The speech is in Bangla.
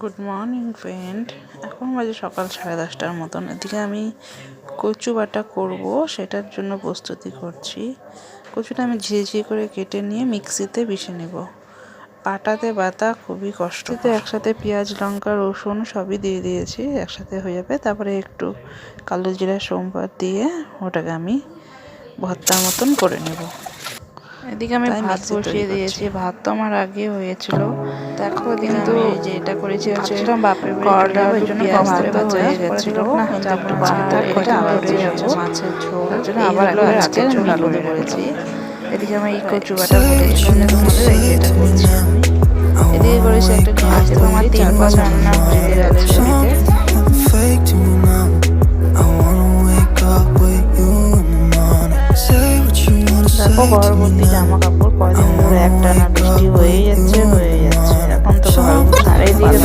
Good morning friend. এখন বাজে সকাল 10:30টার মতন। এদিকে আমি কচু বাটা করব, সেটার জন্য প্রস্তুতি করছি। কচুটা আমি ঝিঝি করে কেটে নিয়ে মিক্সিতে পিষে নেব। পাটাতে বাটা খুবই কষ্ট। একসাথে পেঁয়াজ, লঙ্কা, রসুন সবই দিয়ে দিয়েছি, একসাথে হয়ে যাবে। তারপরে একটু কালো জিরা, সোমবার দিয়ে ওটাকে আমি ভর্তার মতন করে নেব। এদিকে আমি ভাত বসিয়ে দিয়েছি। ভাত তো আমার আগে হয়েছিল। দেখো কিন্তু যেটা করেছি হচ্ছে করলা, ওই জন্য পেঁয়াজ হয়ে গেছিল না, একটু এটা আবার হয়ে যাবো মাছের ঝোল, তার জন্য আবার একবার আজকের জন্য আলাদা করেছি। এদিকে আমি এই কচু বাটা বলেছিলাম তোমাদের, এই যেটা করছি আমি। এদিকে করেছি একটা নিরামিষ, আমার 3 বার রান্না হয়ে গেছে। দেখো গর্ভবতী জামা কাপড় কদিন ধরে একটানা বৃষ্টি হয়েই যাচ্ছে। এখন তো ঘর, আর এইদিকে